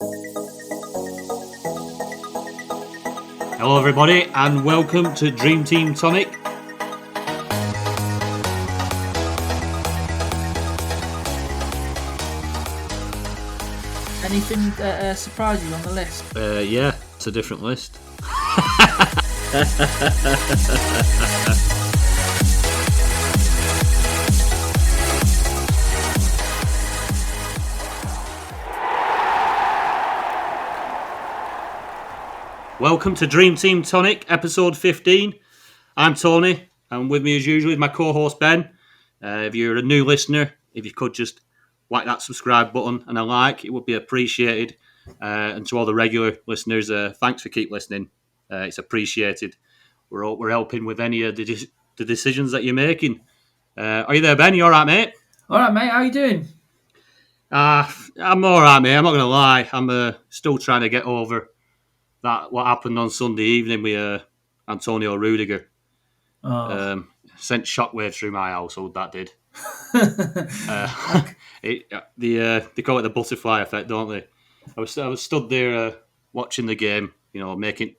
Hello everybody and welcome to Dream Team Tonic. Anything that surprised you on the list? Yeah, it's a different list. Welcome to Dream Team Tonic, episode 15. I'm Tony, and with me as usual is my co-host Ben. If you're a new listener, if you could just whack that subscribe button and a like, it would be appreciated. And to all the regular listeners, thanks for keep listening. It's appreciated. We're helping with any of the decisions that you're making. Are you there, Ben? You all right, mate? All right, mate. How you doing? I'm all right, mate. I'm not going to lie. I'm still trying to get over that what happened on Sunday evening with Antonio Rudiger. Sent shockwaves through my household, that did. They call it the butterfly effect, don't they? I was stood there watching the game, making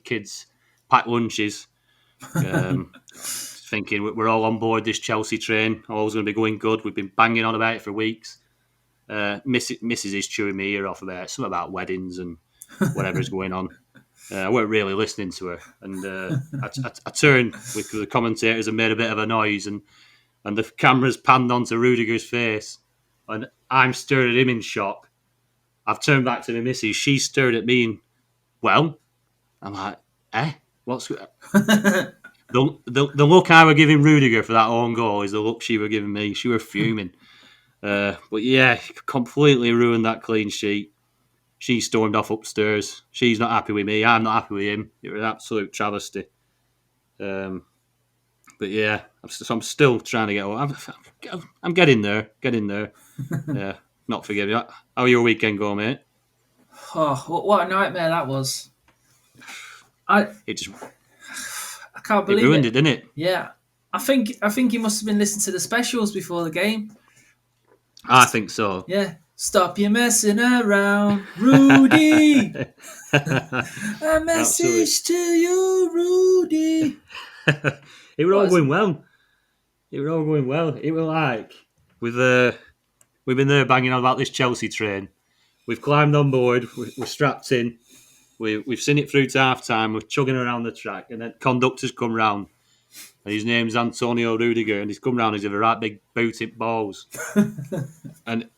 kids pack lunches, thinking we're all on board this Chelsea train. All's going to be going good. We've been banging on about it for weeks. Mrs. is chewing my ear off something about weddings and whatever's going on. I weren't really listening to her, and I turned with the commentators and made a bit of a noise, and the cameras panned onto Rudiger's face, and I'm staring at him in shock. I've turned back to the missus. She stared at me, and well, I'm like, what's the look I were giving Rudiger for that own goal is the look she were giving me. She were fuming, but yeah, completely ruined that clean sheet. She stormed off upstairs. She's not happy with me. I'm not happy with him. It was an absolute travesty. But yeah, I'm still trying to get over. I'm getting there. Yeah, not forgiving. How your weekend go, mate? Oh, what a nightmare that was! I can't believe it ruined it, didn't it? Yeah, I think he must have been listening to the specials before the game. I think so. Yeah. Stop your messing around, Rudi. A message to you, Rudi. It were all going well. It were like we've been there banging on about this Chelsea train. We've climbed on board. We're strapped in. We've seen it through to half time. We're chugging around the track, and then conductors come round. And his name's Antonio Rudiger, and he's come round. He's a right big booted balls, and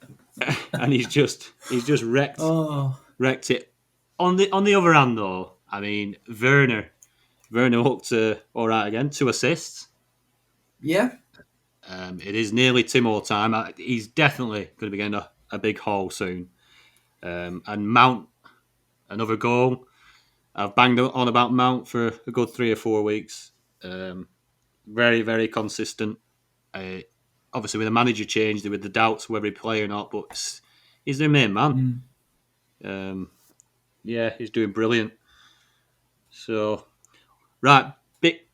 he's just wrecked it. On the other hand, though, I mean, Werner hooked all right again, 2 assists. Yeah. It is nearly Timo time. He's definitely going to be getting a big haul soon. And Mount, another goal. I've banged on about Mount for a good 3 or 4 weeks. Very, very consistent. Obviously, with the manager change, with the doubts whether he play or not, but he's their main man. Yeah, he's doing brilliant. So, right, big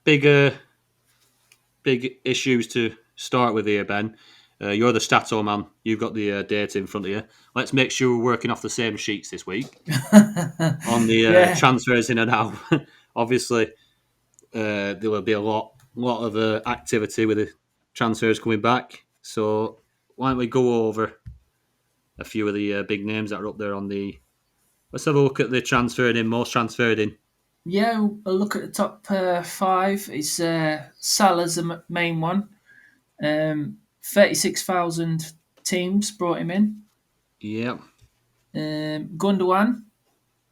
issues to start with here, Ben. You're the stato man. You've got the data in front of you. Let's make sure we're working off the same sheets this week on the transfers in and out. Obviously, there will be a lot of activity with the transfers coming back. So why don't we go over a few of the big names that are up there on the... Let's have a look at the most transferred in. Yeah, we'll look at the top 5. It's Salah's the main one. 36,000 teams brought him in. Yeah. Gundogan,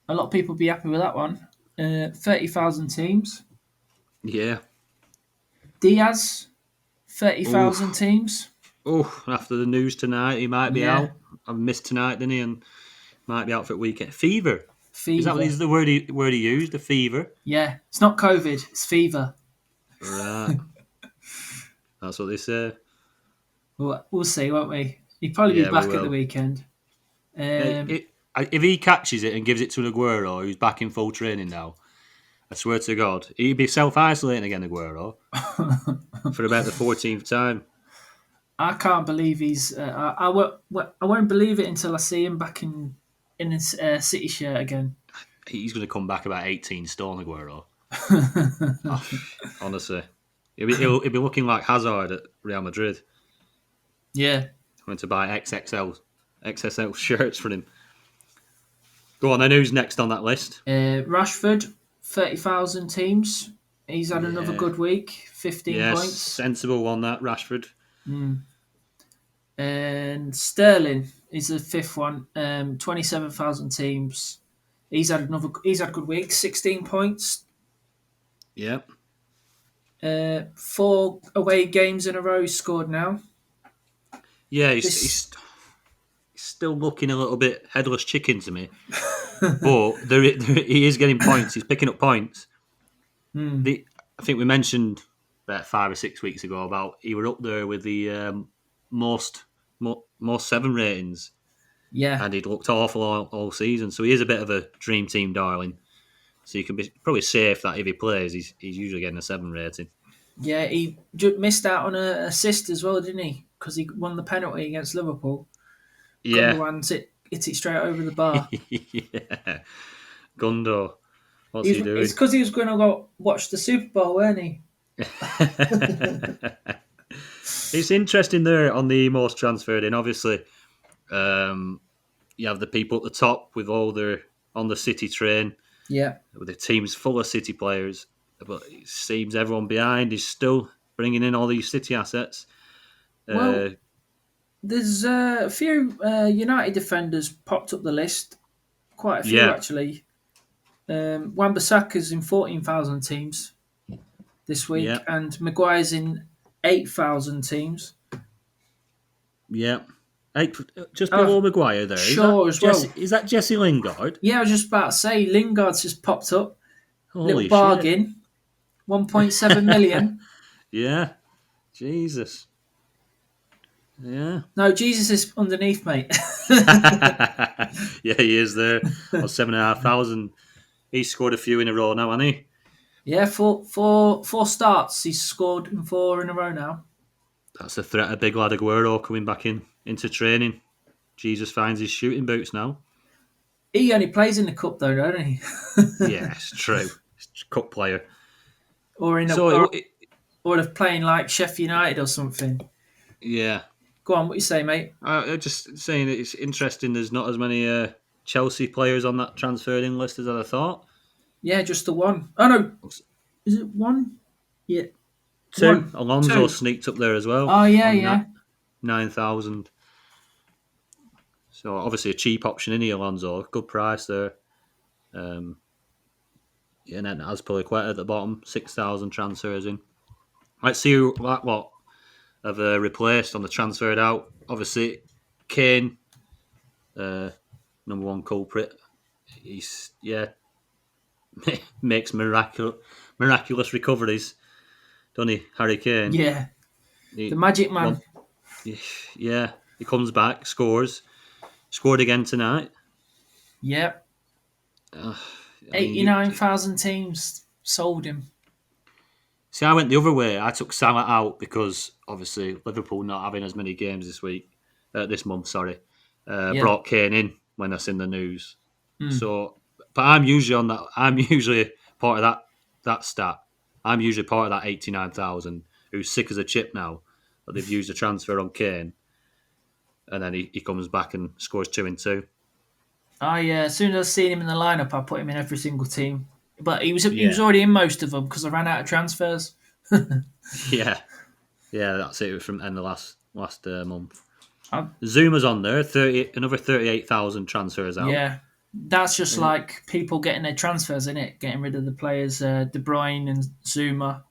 a lot of people be happy with that one. 30,000 teams. Yeah. Diaz, 30,000 teams. Oh, after the news tonight, he might be out. I've missed tonight, didn't he? And might be out for a weekend. Fever. Is that the word he used? The fever? Yeah. It's not COVID. It's fever. Right. That's what they say. We'll see, won't we? He'll probably be back at the weekend. If he catches it and gives it to Aguero, who's back in full training now, I swear to God, he'd be self-isolating again, Aguero, for about the 14th time. I can't believe he's... I won't believe it until I see him back in in his City shirt again. He's going to come back about 18 stone, Aguero. Oh, honestly. He'll be looking like Hazard at Real Madrid. Yeah. I went to buy XSL shirts for him. Go on, then who's next on that list? Rashford, 30,000 teams. He's had another good week, 15 Yes, points. sensible one, that, Rashford. And Sterling is the fifth one, 27,000 teams. He's had a good week, 16 points. Yep. 4 away games in a row he's scored now. Yeah, he's still looking a little bit headless chicken to me. But he is getting points. He's picking up points. I think we mentioned about 5 or 6 weeks ago about he were up there with the most 7 ratings. Yeah. And he'd looked awful all season. So he is a bit of a dream team darling. So you can be probably safe that if he plays, he's usually getting a 7 rating. Yeah, he missed out on an assist as well, didn't he? Because he won the penalty against Liverpool. Yeah. Gundogan hit it straight over the bar. Yeah. Gundo. What's he doing? It's because he was going to go watch the Super Bowl, weren't he? It's interesting there on the most transferred in. Obviously, you have the people at the top with all their on the City train. Yeah. With the teams full of City players. But it seems everyone behind is still bringing in all these City assets. Well, there's a few United defenders popped up the list. Quite a few, actually. Wan-Bissaka's in 14,000 teams this week, and Maguire's in 8,000 teams. Yeah. Just below Maguire there. Shaw as well. Is that Jesse Lingard? Yeah, I was just about to say, Lingard's just popped up. Holy little bargain. 1.7 million. Yeah. Jesus. Yeah. No, Jesus is underneath, mate. Yeah, he is there. 7,500. He's scored a few in a row now, hasn't he? Yeah, four starts. He's scored in 4 in a row now. That's the threat of big lad Aguero coming back into training. Jesus finds his shooting boots now. He only plays in the cup, though, don't he? Yeah, it's true. He's a cup player. Or playing like Sheffield United or something. Yeah. Go on, what you say, mate? I'm just saying that it's interesting there's not as many Chelsea players on that transferred in list as I thought. Yeah, just the one. Oh, no. Is it one? Yeah. 2. One. Alonso 2. Sneaked up there as well. Oh, yeah. 9,000. So obviously a cheap option in here, Alonso. Good price there. And then Azpilicueta at the bottom, 6,000 transfers in. Let's see what have replaced on the transferred out. Obviously, Kane, number one culprit. He's makes miraculous recoveries, doesn't he, Harry Kane? Yeah, the magic man. Yeah, he comes back, scored again tonight. Yep. 89,000 teams sold him. See, I went the other way. I took Salah out because obviously Liverpool not having as many games this month. Brought Kane in when that's in the news. So, but I'm usually on that. I'm usually part of that stat. I'm usually part of that 89,000 who's sick as a chip now that they've used a transfer on Kane, and then he comes back and scores 2 and 2. As soon as I seen him in the lineup, I put him in every single team. But he was already in most of them because I ran out of transfers. Yeah, that's it from the last month. Zuma's on there, another 38,000 transfers out. Yeah, that's just like people getting their transfers, in it, getting rid of the players. De Bruyne and Zuma.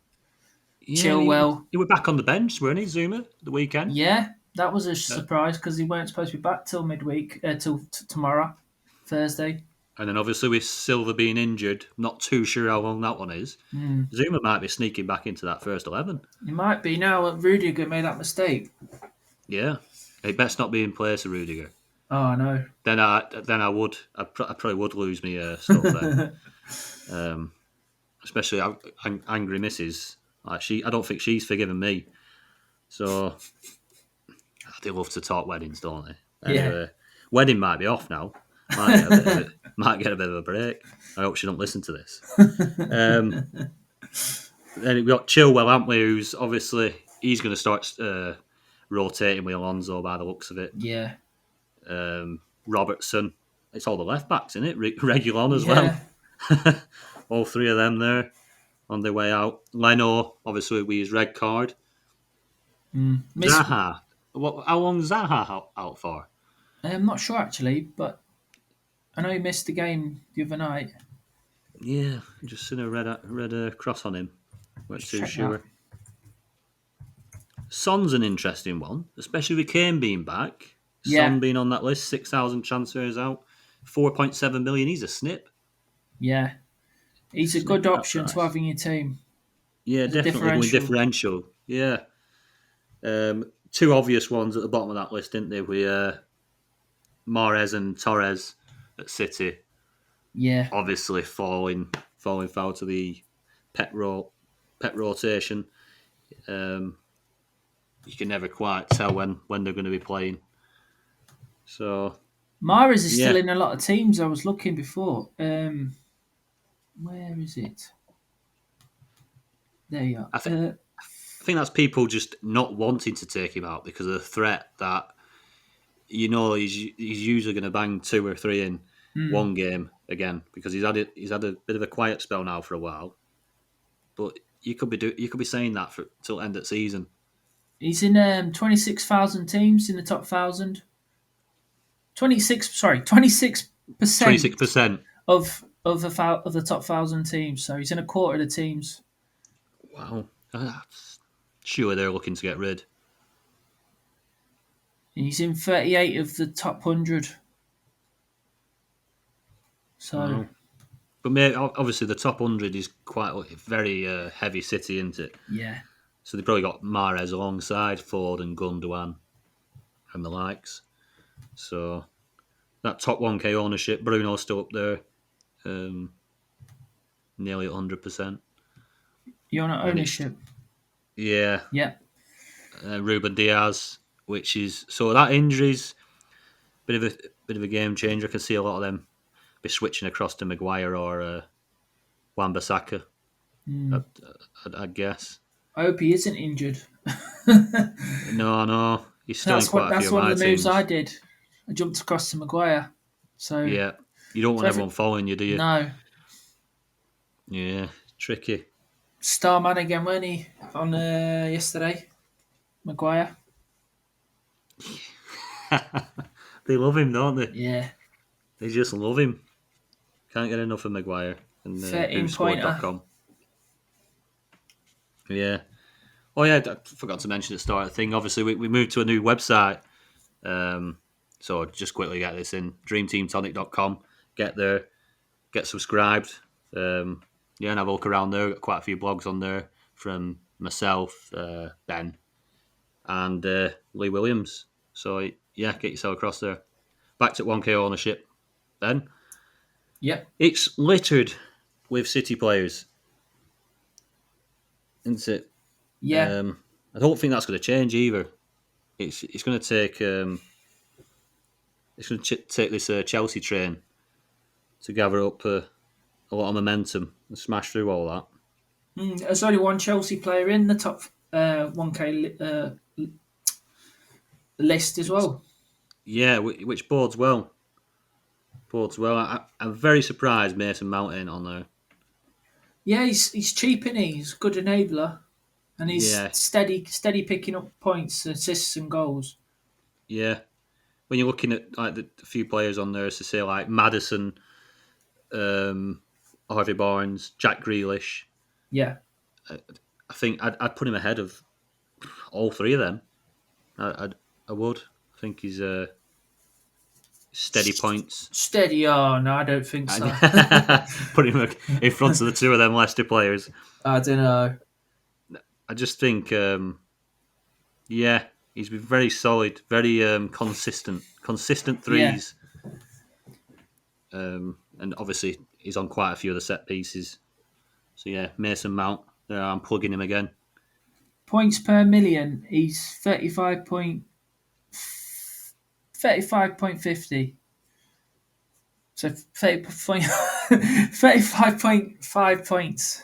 Chilwell. He was back on the bench, weren't he, Zuma, the weekend? Yeah, that was a surprise because he weren't supposed to be back till midweek, till tomorrow, Thursday. And then obviously with Silva being injured, not too sure how long that one is. Zuma might be sneaking back into that first 11. He might be now. Rudiger made that mistake. Yeah, he best not be in place of Rudiger. Oh no. Then I probably would lose me stuff then. Especially angry missus. I don't think she's forgiven me. So they love to talk weddings, don't they? Anyway, wedding might be off now. Might get a bit of a break. I hope she don't listen to this. Then we got Chilwell, haven't we? Who's obviously he's going to start rotating with Alonso by the looks of it. Yeah. Robertson. It's all the left backs, isn't it? Regulon as Yeah. well. All three of them there on their way out. Leno, obviously, with his red card. Zaha. How long is Zaha out for? I'm not sure actually, but I know he missed the game the other night. Yeah, just seen a red cross on him. Weren't too sure. Son's an interesting one, especially with Kane being back. Yeah. Son being on that list, 6,000 transfers out, 4.7 million. He's a snip. Yeah, he's a good option to have in your team. Yeah, definitely going differential. Yeah. Two obvious ones at the bottom of that list, didn't they? With Mahrez and Torres at City. Yeah. Obviously falling foul to the pet rotation. You can never quite tell when they're going to be playing. So Mahrez is still in a lot of teams. I was looking before. Where is it? There you are. I think that's people just not wanting to take him out because of the threat that he's usually going to bang 2 or 3 in one game again because he's had a bit of a quiet spell now for a while. But you could be saying that till end of season. He's in 26,000 teams in the top 1,000. 26%. 26% of the top 1,000 teams. So he's in a quarter of the teams. Wow. Sure, they're looking to get rid. He's in 38 of the top 100. So, wow. But obviously the top 100 is quite a very heavy city, isn't it? Yeah. So they probably got Mahrez alongside Ford and Gundogan and the likes. So that top 1K ownership, Bruno's still up there, nearly 100%. You're on ownership. Yeah. Yeah. Ruben Diaz, which is so that injury's bit of a game changer. I can see a lot of them be switching across to Maguire or Wan-Bissaka. I'd guess. I hope he isn't injured. No, he's still in quite a few of my teams. That's one of the moves I did. I jumped across to Maguire. So yeah, you don't want everyone following you, do you? No. Yeah, tricky. Star man again, weren't he? On yesterday, Maguire. They love him, don't they? Yeah. They just love him. Can't get enough of Maguire. And 13-pointer. Yeah. Oh yeah, I forgot to mention at the start of the thing. Obviously, we moved to a new website. So just quickly get this in. DreamTeamTonic.com. Get there. Get subscribed. And have a look around there. Got quite a few blogs on there from myself, Ben, and Lee Williams. So yeah, get yourself across there. Back to 1K ownership, Ben. Yep. It's littered with City players, isn't it? Yeah. I don't think that's going to change either. It's going to take take this Chelsea train to gather up a lot of momentum and smash through all that. There's only one Chelsea player in the top 1K list as well. Yeah, which bodes well. I'm very surprised Mason Mount ain't on there. Yeah, he's cheap, isn't he? He's a good enabler. And he's steady picking up points, assists and goals. Yeah. When you're looking at like the few players on there, to say like Maddison, Harvey Barnes, Jack Grealish. Yeah. I think I'd put him ahead of all three of them. I would. I think he's steady points. Steady? Oh, no, I don't think so. Put him in front of the two of them Leicester players. I don't know. I just think, he's been very solid, very consistent threes. Yeah. And obviously he's on quite a few of the set pieces. So yeah, Mason Mount, I'm plugging him again. Points per million, he's 35.50. So 35.5 points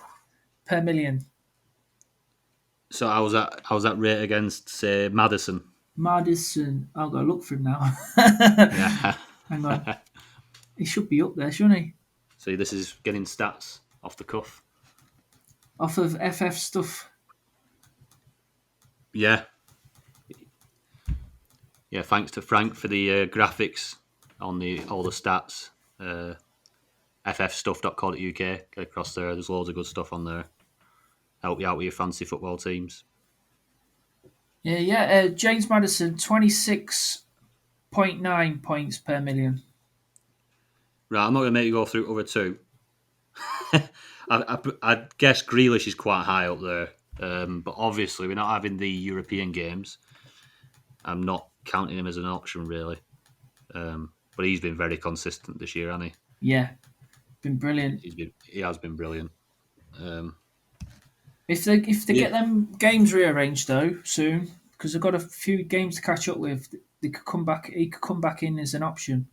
per million. So how's that rate against, say, Madison? Madison, I'll go look for him now. Yeah. Hang on. He should be up there, shouldn't he? See, this is getting stats off the cuff. Off of FF stuff. Yeah. Yeah, thanks to Frank for the graphics on all the stats. ffstuff.co.uk. Get across there. There's loads of good stuff on there. Help you out with your fancy football teams. Yeah. James Madison, 26.9 points per million. Right, I'm not going to make you go through other two. I guess Grealish is quite high up there. But obviously, we're not having the European games. I'm not counting him as an option, really. But he's been very consistent this year, hasn't he? Yeah, been brilliant. He has been brilliant. If they get them games rearranged though soon, because they've got a few games to catch up with, they could come back. He could come back in as an option.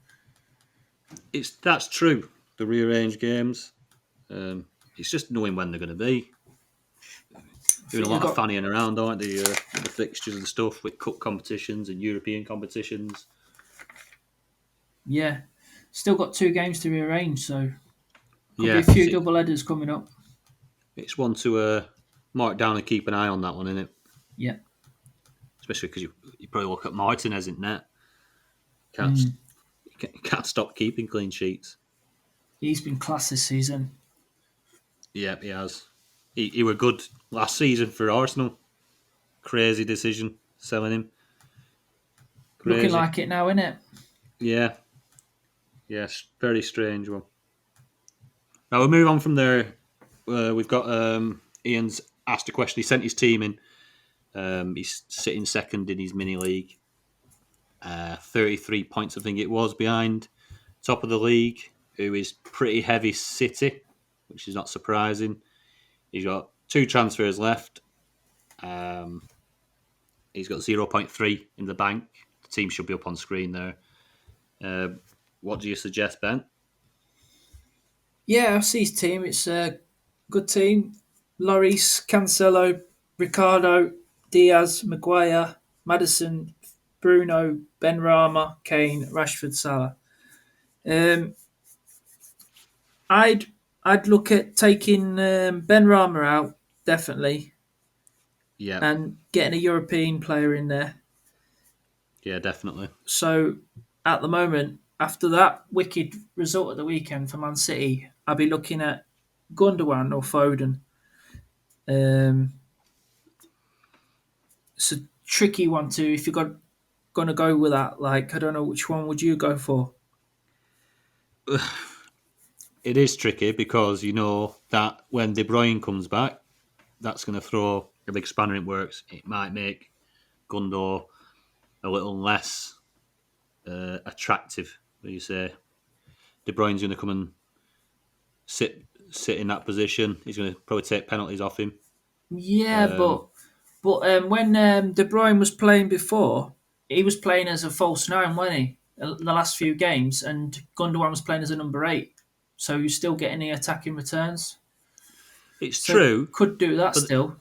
That's true. The rearranged games. It's just knowing when they're going to be. Doing a lot of fannying around, aren't they? The fixtures and stuff with cup competitions and European competitions. Yeah, still got 2 games to rearrange, so could be a few double headers coming up. It's one to mark down and keep an eye on that one, isn't it? Yeah. Especially because you probably look at Martinez in net. Can't stop keeping clean sheets. He's been class this season. Yeah, he has. He were good last season for Arsenal. Crazy decision selling him. Crazy. Looking like it now, isn't it? Yeah. Yes, very strange one. Now we'll move on from there. We've got Ian's asked a question. He sent his team in. He's sitting second in his mini league. 33 points, I think it was, behind top of the league, who is pretty heavy City, which is not surprising. He's got 2 transfers left. He's got 0.3 in the bank. The team should be up on screen there. What do you suggest, Ben? Yeah, I see his team. It's a good team. Lloris, Cancelo, Ricardo, Diaz, Maguire, Maddison, Bruno, Benrahma, Kane, Rashford, Salah. I'd look at taking Benrahma out, definitely. Yeah. And getting a European player in there. Yeah, definitely. So at the moment, after that wicked result at the weekend for Man City, I'll be looking at Gundogan or Foden. It's a tricky one too. If you're going to go with that, like, I don't know, which one would you go for? It is tricky because you know that when De Bruyne comes back, that's going to throw a big spanner in works. It might make Gundo a little less attractive. What do you say? De Bruyne's going to come and sit in that position. He's going to probably take penalties off him. Yeah, but when De Bruyne was playing before, he was playing as a false 9, wasn't he? The last few games, and Gundogan was playing as a number 8. So you're still getting the attacking returns. It's true. Could do that still.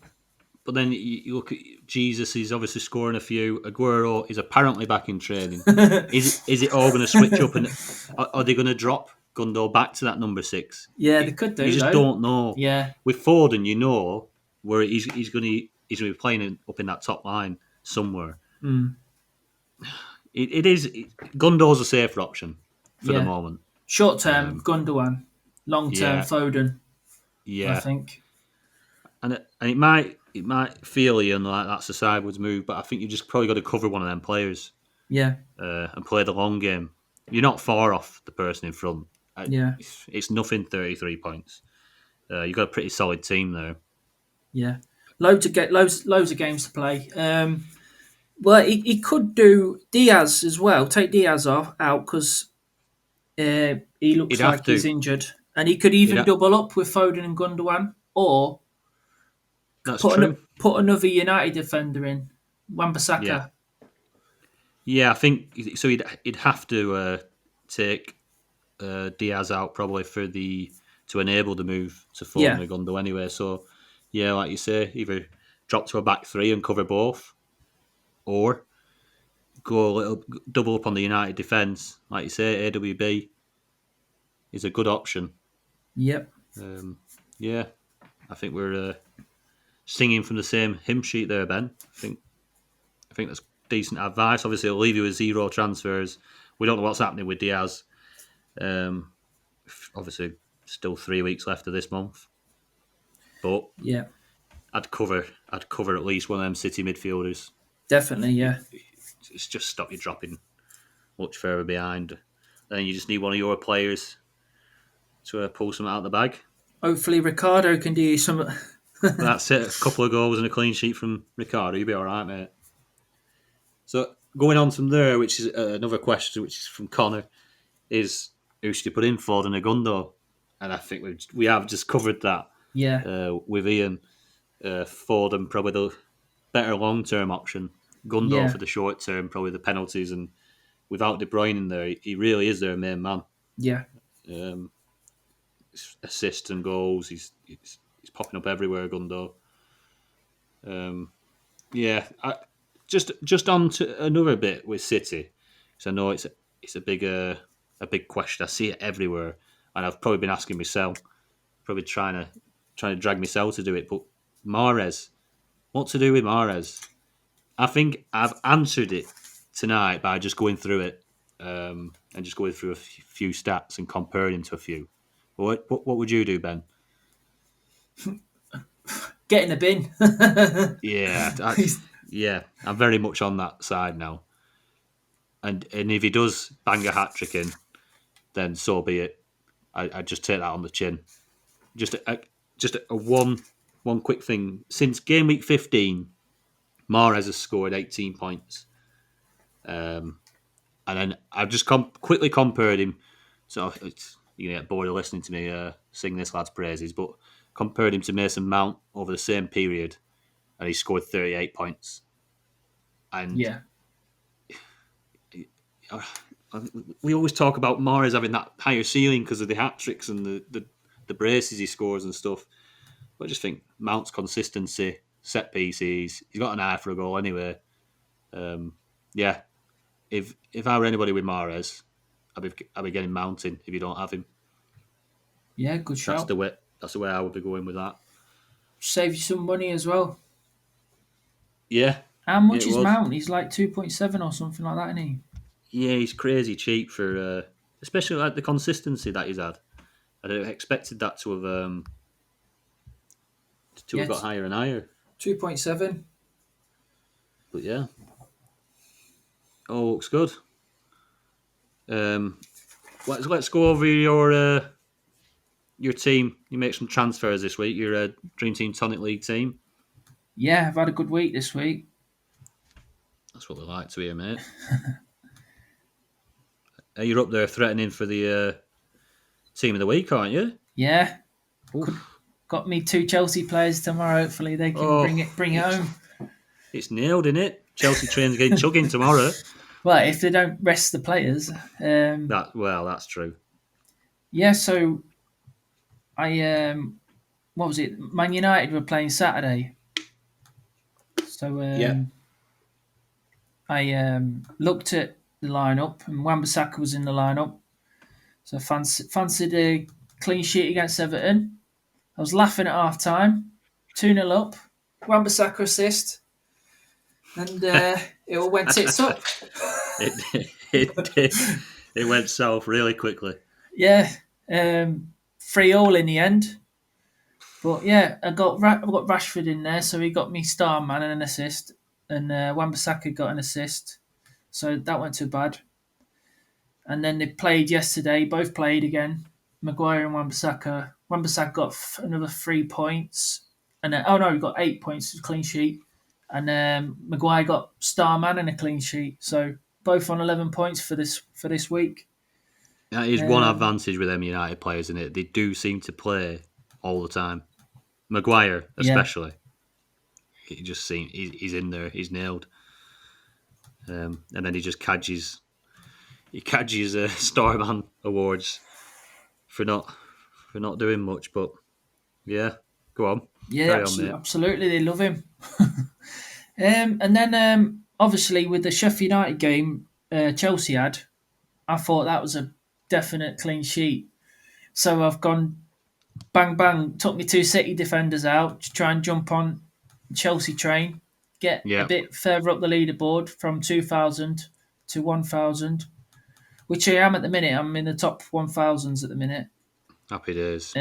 But then you look at Jesus, he's obviously scoring a few. Aguero is apparently back in training. Is it all going to switch up? And are they going to drop Gundo back to that number 6? Yeah, they could do. You just don't know. Yeah. With Foden, you know where he's going to be playing up in that top line somewhere. Mm. It is Gundo's a safer option for the moment. Short term, Gundogan. Long term, Foden. Yeah, I think. And it might feel, Ian, like that's a sideways move, but I think you've just probably got to cover one of them players. Yeah. And play the long game. You're not far off the person in front. Yeah. It's nothing. 33 points. You've got a pretty solid team there. Yeah. Loads of games to play. Well, he could do Diaz as well. Take Diaz out because he looks like he's injured, and he could even double up with Foden and Gundogan, or put another United defender in, Wan-Bissaka. Yeah, I think so. He'd have to take Diaz out probably to enable the move to Foden Yeah, and Gundo anyway. So yeah, like you say, either drop to a back three and cover both, or go a little double up on the United defence. Like you say, AWB is a good option. yep, Um, yeah, I think we're singing from the same hymn sheet there, Ben. I think that's decent advice. Obviously, it'll leave you with 0 transfers. We don't know what's happening with Diaz. Um, obviously, still 3 weeks left of this month, but yeah, I'd cover at least one of them City midfielders. definitely, yeah. It's just stop you dropping much further behind. Then you just need one of your players to pull something out of the bag. Hopefully, Ricardo can do some. That's it. A couple of goals and a clean sheet from Ricardo. You'll be all right, mate. So going on from there, which is another question, which is from Connor, is who should you put in, Foden or Gundo? And I think we have just covered that Yeah, with Ian. Foden probably the better long term option. Gundo yeah, for the short term, probably the penalties, and without De Bruyne in there, he really is their main man. yeah, Um, assists and goals, he's popping up everywhere. Gundo. Yeah, just on to another bit with City, because I know it's a big question. I see it everywhere, and I've probably been asking myself, probably trying to drag myself to do it. But Mahrez, what to do with Mahrez? I think I've answered it tonight by just going through it and just going through a few stats and comparing them to a few. What would you do, Ben? get in the bin. Yeah, yeah, I'm very much on that side now. And if he does bang a hat trick in, then so be it. I just take that on the chin. Just a one quick thing. Since game week 15, Mahrez has scored 18 points. And then I've just quickly compared him. So you're going to get bored of listening to me sing this lad's praises, but compared him to Mason Mount over the same period, and he scored 38 points. And Yeah, uh, we always talk about Mahrez having that higher ceiling because of the hat tricks and the braces he scores and stuff. But I just think Mount's consistency, set pieces, he's got an eye for a goal anyway. Yeah, if I were anybody with Mahrez, I'd be getting Mountain if you don't have him. yeah, good That's shout. the way. That's the way I would be going with that. Save you some money as well. Yeah, How yeah, much it is was. Mount? He's like 2.7 or something like that, isn't he? Yeah, he's crazy cheap for, especially like the consistency that he's had. I'd have expected that to Yeah, have got higher and higher. 2.7. But yeah, all looks good. Um, let's go over your team. You make some transfers this week. Your Dream Team Tonic League team. Yeah, I've had a good week this week. That's what we like to hear, mate. You're up there threatening for the team of the week, aren't you? Yeah, Oof. got me 2 Chelsea players tomorrow. Hopefully they can Oh, bring it home. it's nailed, isn't it? Chelsea train's getting chugging tomorrow. Well, if they don't rest the players, That's true. yeah. So what was it? Man United were playing Saturday. So Yeah. I looked at the lineup, and Wan-Bissaka was in the lineup. So I fancied a clean sheet against Everton. I was laughing at half time, 2-0 up, Wan-Bissaka assist, and it all went tits up. it went south really quickly. Yeah, 3-3 in the end. But yeah, I got Rashford in there, so he got me star man and an assist, and Wan-Bissaka got an assist, so that went too bad. And then they played yesterday, both played again, Maguire and Wan-Bissaka. Wan-Bissaka got another 3 points, and then, oh no, he got 8 points, clean sheet, and Maguire got star man and a clean sheet, so both on 11 points for this week. That is one Um, advantage with them United players, in it. They do seem to play all the time. Maguire, yeah, especially. He just seems he's in there. He's nailed. And then he just cadges Starman awards not doing much. But yeah, go on, Yeah, carry on, mate. absolutely, they love him. And then obviously with the Sheffield United game Chelsea had, I thought that was a definite clean sheet. So I've gone bang bang, took me two City defenders out to try and jump on Chelsea train, get a Yeah, bit further up the leaderboard from 2,000 to 1,000, which I am at the minute. I'm in the top 1,000s at the minute. happy days.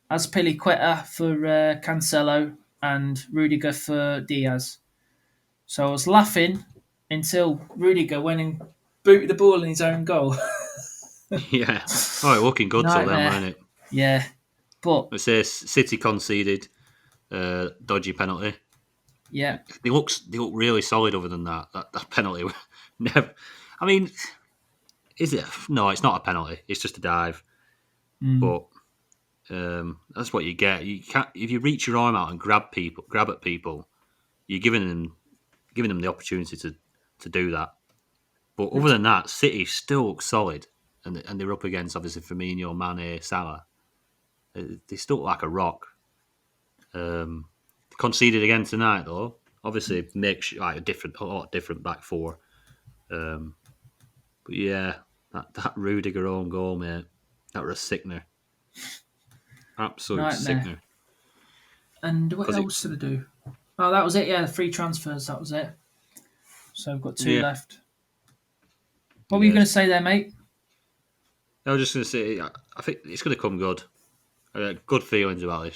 Azpilicueta for Cancelo and Rudiger for Diaz. So I was laughing until Rudiger went and booted the ball in his own goal. Yeah. Oh, it looking good till then, Nightmare. weren't it? Yeah, but Let's say City conceded dodgy penalty. yeah, They look really solid. Other than that penalty, never. I mean, is it? No, it's not a penalty. It's just a dive. But that's what you get. You can't if you reach your arm out and grab at people. You're giving them the opportunity to do that. But other than that, City still look solid, and they're up against obviously Firmino, Mane, Salah. They still look like a rock. Conceded again tonight though. Obviously, makes like a lot different back four. But yeah, that Rudiger own goal, mate. That was a sickener. Absolute nightmare. sickener. And what else did I do? Oh, that was it. Yeah, free transfers. That was it. So I've got two left. What were you going to say there, mate? I was just going to say, I think it's going to come good. I got good feelings about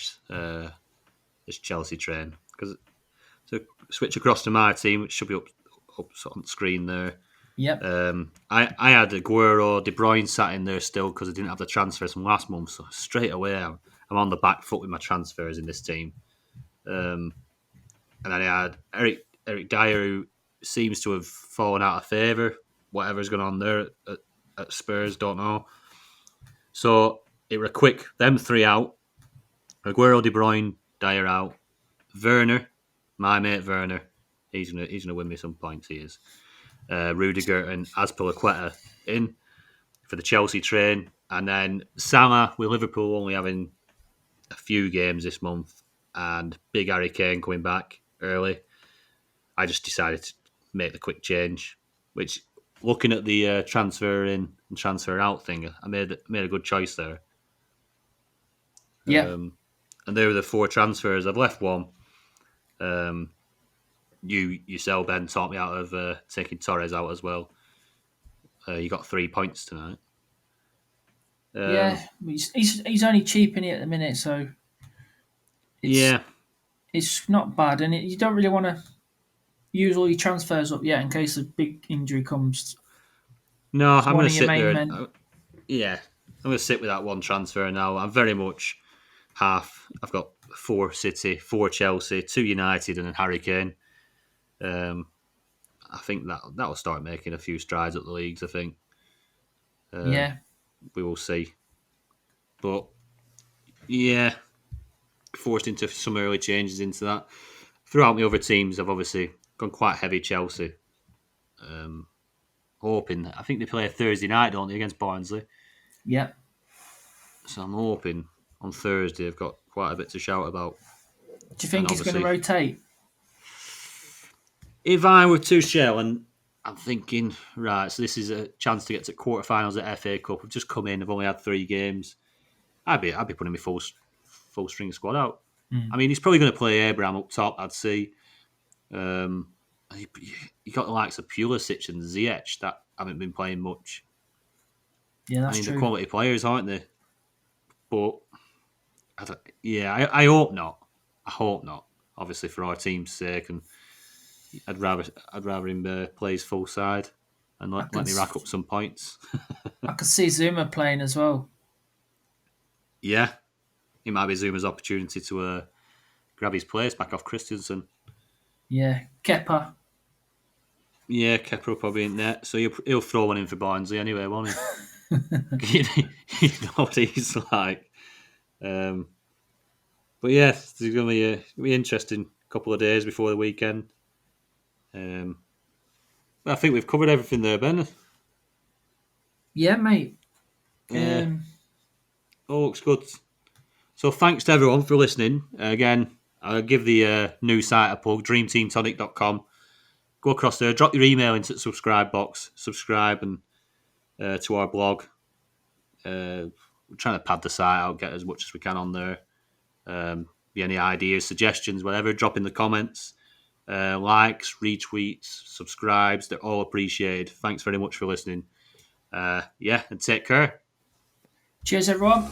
this Chelsea train because to switch across to my team, which should be up on the screen there. Yep. I had Aguero, De Bruyne sat in there still because I didn't have the transfers from last month. So straight away, I'm on the back foot with my transfers in this team. And then I had Eric Dyer, who seems to have fallen out of favour. Whatever's going on there at Spurs, don't know. So it were quick. Them three out. Aguero, De Bruyne, Dyer out. Werner, my mate Werner, he's gonna win me some points. He is. Rudiger and Azpilicueta in for the Chelsea train, and then Salah with Liverpool only having a few games this month, and Big Harry Kane coming back early. I just decided to make the quick change, which looking at the transfer in and transfer out thing, I made a good choice there. Yeah. And there were the four transfers. I've left one. You yourself, Ben, taught me out of taking Torres out as well. You got 3 points tonight. Yeah, he's only cheap in it at the minute, so it's not bad, and you don't really want to use all your transfers up yet in case a big injury comes. No, I'm going to sit there. I'm going to sit with that one transfer now. I'm very much half. I've got 4 City, 4 Chelsea, 2 United, and then Harry Kane. I think that will start making a few strides up the leagues. I think. We will see. But yeah, forced into some early changes into that. Throughout my other teams, I've obviously gone quite heavy Chelsea. Hoping, I think they play a Thursday night, don't they, against Barnsley? Yeah. So I'm hoping on Thursday I've got quite a bit to shout about. Do you think he's going to rotate? If I were Tuchel, and I'm thinking, right, so this is a chance to get to quarterfinals at FA Cup. I've just come in, I've only had 3 games. I'd be putting my full string squad out. I mean, he's probably going to play Abraham up top, I'd say. You got the likes of Pulisic and Ziyech that haven't been playing much. Yeah, that's true. They're quality players, aren't they? But I hope not. I hope not. Obviously, for our team's sake, and I'd rather him play his full side and let me rack up some points. I could see Zuma playing as well. Yeah, it might be Zuma's opportunity to grab his place back off Christensen. Yeah, Kepa. Yeah, Kepa will probably in net, so he'll throw one in for Barnsley anyway, won't he? You know what he's like. But yeah, it's going to be an interesting couple of days before the weekend. I think we've covered everything there, Ben. Yeah, mate. looks good. So thanks to everyone for listening. Again, I'll give the new site a plug, dreamteamtonic.com. Go across there, drop your email into the subscribe box, subscribe and to our blog. We're trying to pad the site out, get as much as we can on there. Any ideas, suggestions, whatever, drop in the comments. Likes, retweets, subscribes, they're all appreciated. Thanks very much for listening. And take care. Cheers, everyone.